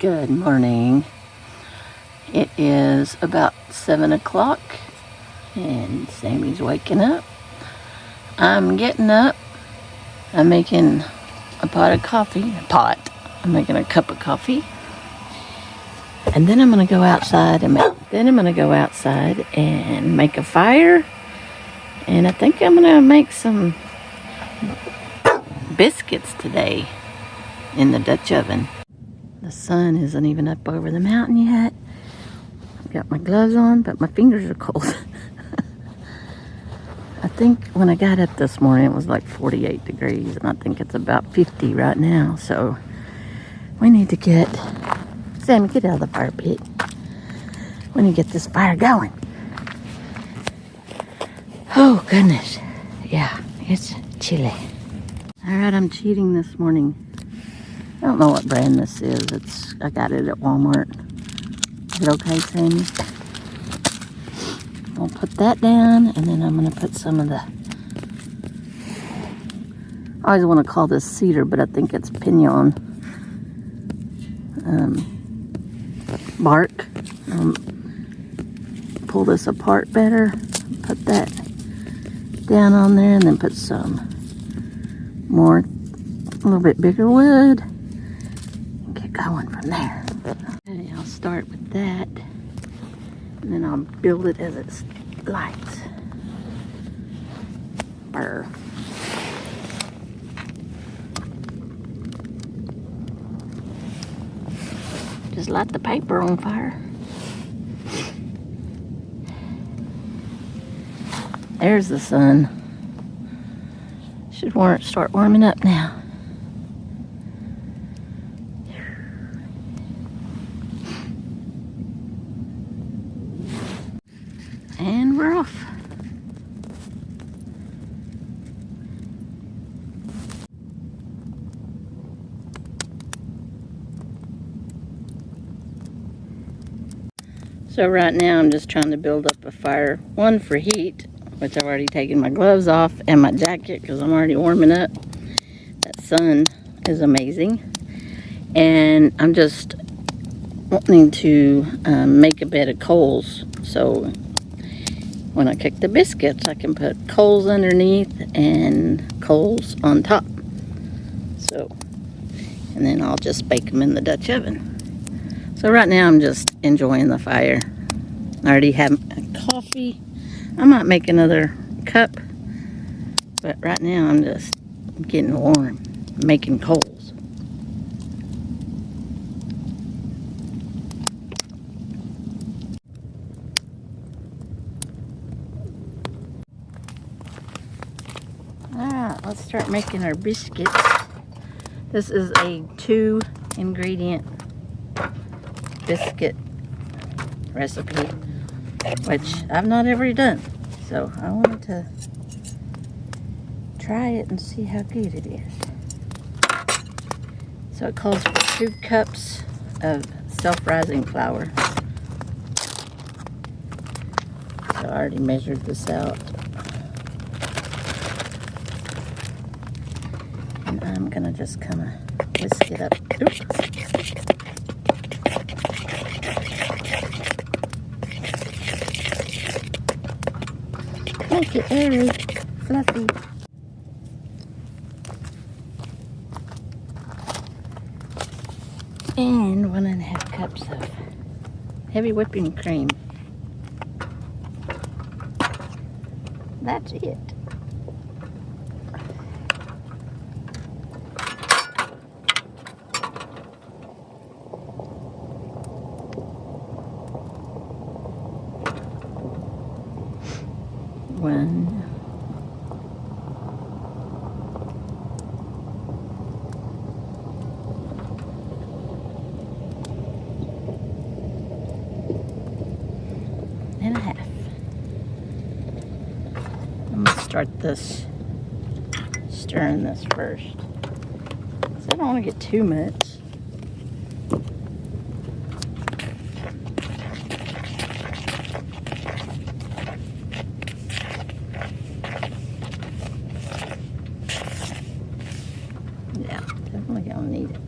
Good morning. It is about 7 o'clock and Sammy's waking up. I'm getting up. I'm making a pot of coffee. I'm making a cup of coffee. And then I'm going to go outside and make a fire. And I think I'm going to make some biscuits today in the Dutch oven. The sun isn't even up over the mountain yet. I've got my gloves on, but my fingers are cold. I think when I got up this morning, it was like 48 degrees, and I think it's about 50 right now. So we need to get, Sammy, get out of the fire pit. We need to get this fire going. Oh, goodness. Yeah, it's chilly. All right, I'm cheating this morning. I don't know what brand this is. I got it at Walmart. Is it okay, Sammy? I'll put that down, and then I'm going to put some of the... I always want to call this cedar, but I think it's pinon bark. Pull this apart better. Put that down on there, and then put some more, a little bit bigger wood. Going from there. Okay, I'll start with that, and then I'll build it as it lights. Burr. Just light the paper on fire. There's the sun. Should start warming up now. And we're off. So right now I'm just trying to build up a fire. One for heat, which I've already taken my gloves off and my jacket because I'm already warming up. That sun is amazing. And I'm just wanting to make a bed of coals. So when I cook the biscuits, I can put coals underneath and coals on top. So, and then I'll just bake them in the Dutch oven. So right now I'm just enjoying the fire. I already have coffee. I might make another cup, but right now I'm just getting warm, making coals. Alright, let's start making our biscuits. This is a 2-ingredient biscuit recipe, which I've not ever done. So I wanted to try it and see how good it is. So it calls for 2 cups of self-rising flour. So I already measured this out. I'm gonna just kind of whisk it up. Oops. Make it airy, fluffy. And 1.5 cups of heavy whipping cream. That's it. One. And a half. I'm going to start stirring this first. So I don't want to get too much. Yeah, definitely gonna need it.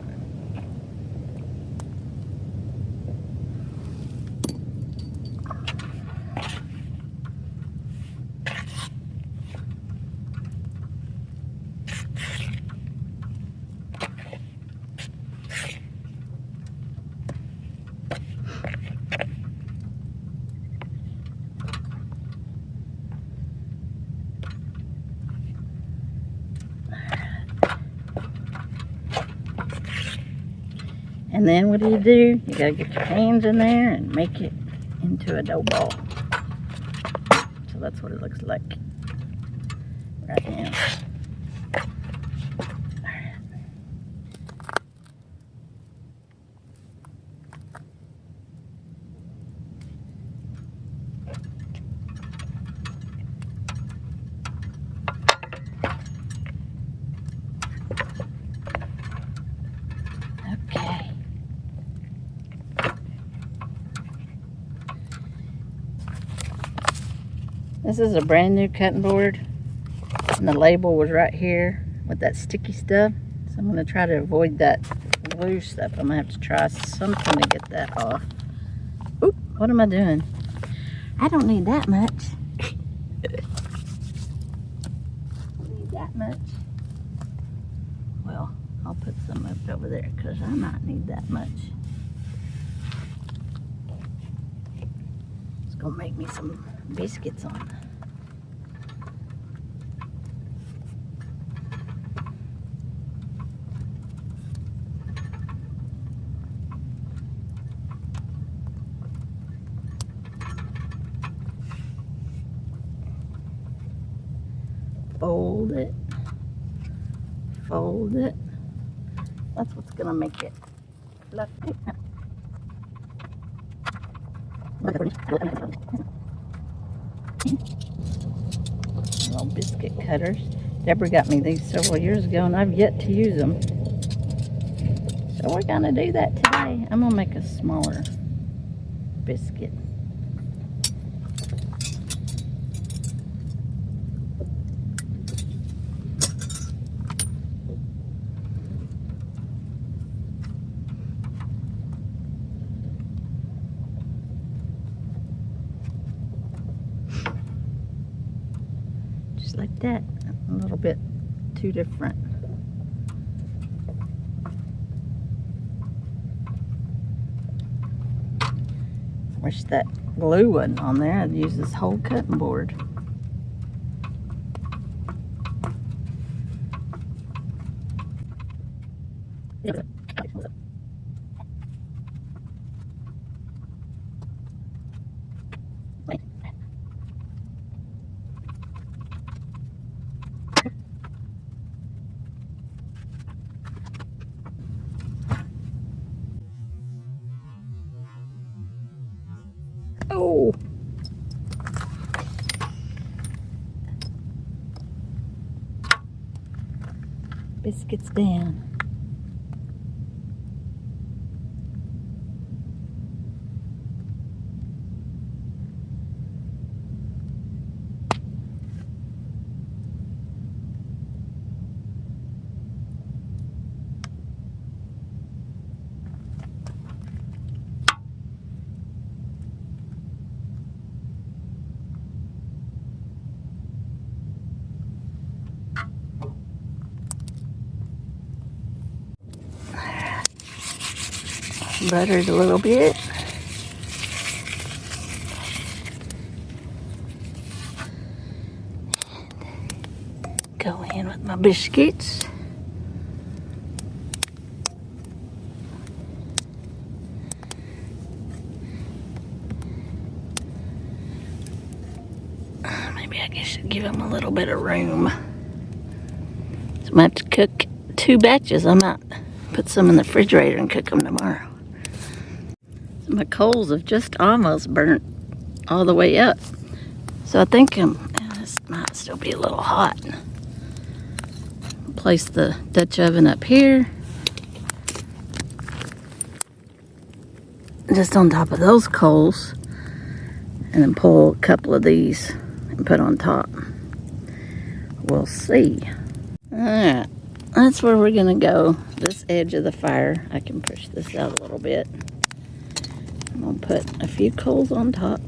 And then what do? You gotta get your hands in there and make it into a dough ball. So that's what it looks like right now. Okay. This is a brand new cutting board, and the label was right here with that sticky stuff. So I'm going to try to avoid that glue stuff. I'm going to have to try something to get that off. Oop, what am I doing? I don't need that much. Don't need that much. Well, I'll put some up over there because I might need that much. It's going to make me some biscuits on. Fold it, fold it. That's what's gonna make it fluffy. Little biscuit cutters. Deborah got me these several years ago and I've yet to use them. So we're gonna do that today. I'm gonna make a smaller biscuit. Just like that. A little bit too different. Wish that glue wasn't on there. I'd use this whole cutting board. Oh! Biscuits down. Buttered a little bit. Go in with my biscuits. Maybe I should give them a little bit of room. So I'm gonna have to cook 2 batches. I might put some in the refrigerator and cook them tomorrow. My coals have just almost burnt all the way up. So I think this might still be a little hot. Place the Dutch oven up here. Just on top of those coals. And then pull a couple of these and put on top. We'll see. Alright, that's where we're gonna go. This edge of the fire. I can push this out a little bit. I'm going to put a few coals on top.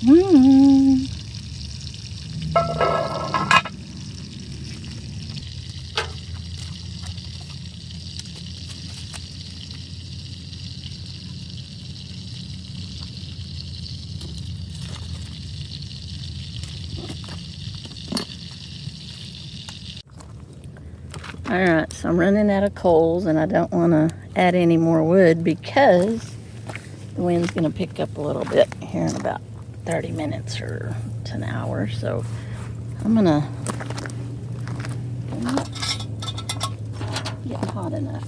Mm. Alright, so I'm running out of coals and I don't want to add any more wood because the wind's going to pick up a little bit here in about 30 minutes or to an hour. So I'm going to get hot enough.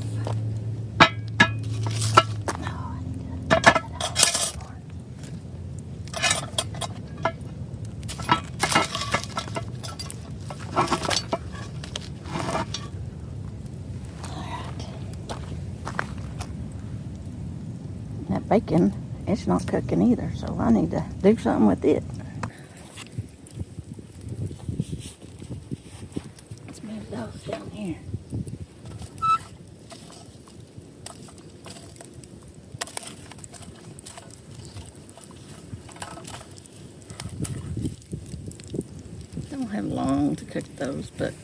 Oh, I need to get that out more. That bacon, it's not cooking either, so I need to do something with it. Let's move those down here. Don't have long to cook those, but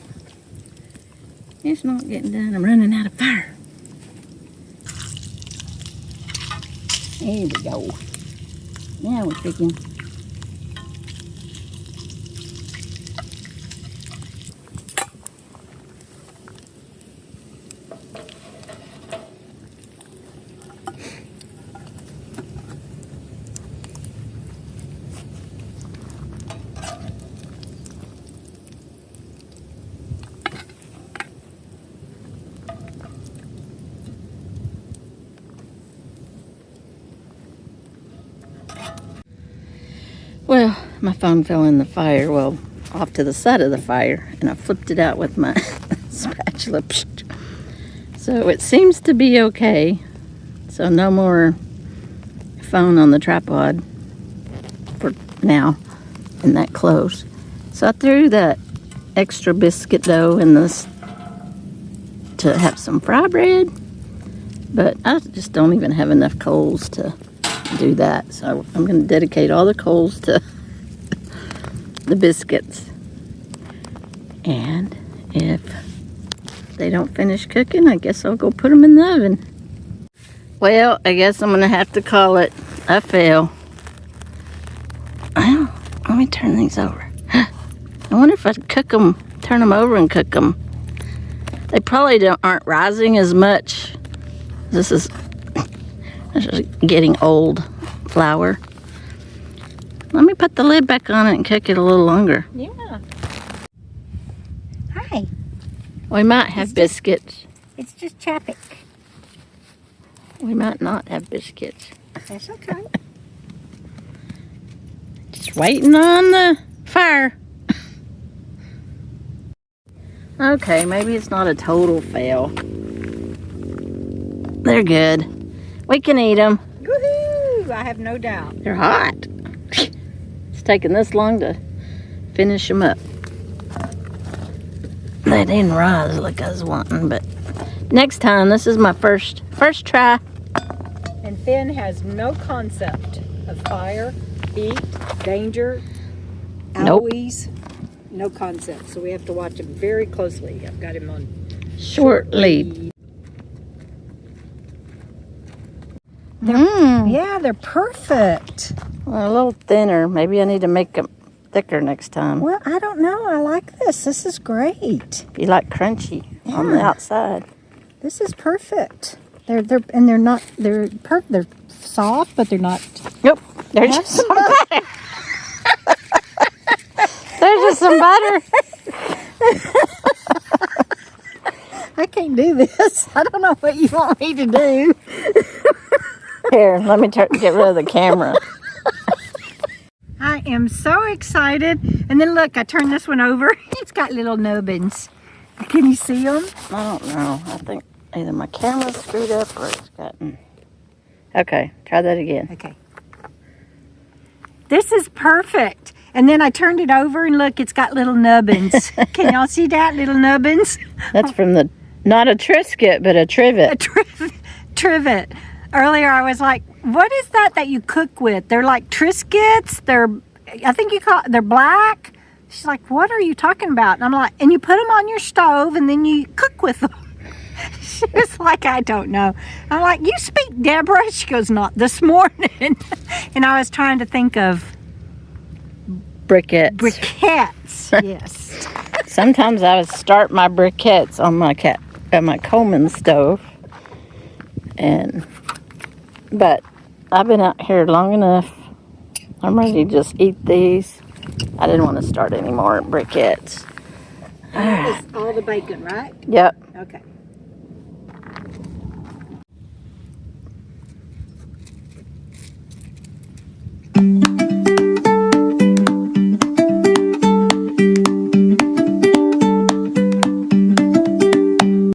it's not getting done. I'm running out of fire. There we go. Now we're cooking. Well, my phone fell in the fire, well, off to the side of the fire, and I flipped it out with my spatula. So it seems to be okay. So no more phone on the tripod for now, and that close. So I threw that extra biscuit dough in this to have some fry bread, but I just don't even have enough coals to do that. So I'm going to dedicate all the coals to the biscuits. And if they don't finish cooking, I guess I'll go put them in the oven. Well, I guess I'm going to have to call it a fail. Well, let me turn these over. I wonder if I cook them, turn them over and cook them. They probably aren't rising as much. This is getting old flour. Let me put the lid back on it and cook it a little longer. Yeah. Hi. We might have biscuits. It's just Chappick. We might not have biscuits. That's okay. Just waiting on the fire. Okay, maybe it's not a total fail. They're good. We can eat them. Woohoo! I have no doubt. They're hot. It's taking this long to finish them up. They didn't rise like I was wanting, but next time, this is my first try. And Finn has no concept of fire, heat, danger, Nope. owies. No concept. So we have to watch him very closely. I've got him on Short lead. Yeah, they're perfect. Well, a little thinner. Maybe I need to make them thicker next time. Well, I don't know. I like this. This is great. If you like crunchy on the outside. This is perfect. They're soft, but they're not. Nope. There's just some butter. There's just some butter. I can't do this. I don't know what you want me to do. Here, let me get rid of the camera. I am so excited. And then look, I turned this one over. It's got little nubbins. Can you see them? I don't know. I think either my camera's screwed up or it's gotten... Okay, try that again. Okay. This is perfect. And then I turned it over and look, it's got little nubbins. Can y'all see that? Little nubbins? That's from the, not a Triscuit, but a trivet. A trivet. earlier I was like, what is that you cook with? They're like Triscuits. I think they're black. She's like, what are you talking about? And I'm like, and you put them on your stove and then you cook with them. She was like, I don't know. I'm like, you speak, Deborah? She goes, not this morning. And I was trying to think of Briquettes. briquettes. Yes. Sometimes I would start my briquettes on my Coleman stove. But I've been out here long enough. I'm ready to just eat these. I didn't want to start any more briquettes. That is all the bacon, right? Yep. Okay.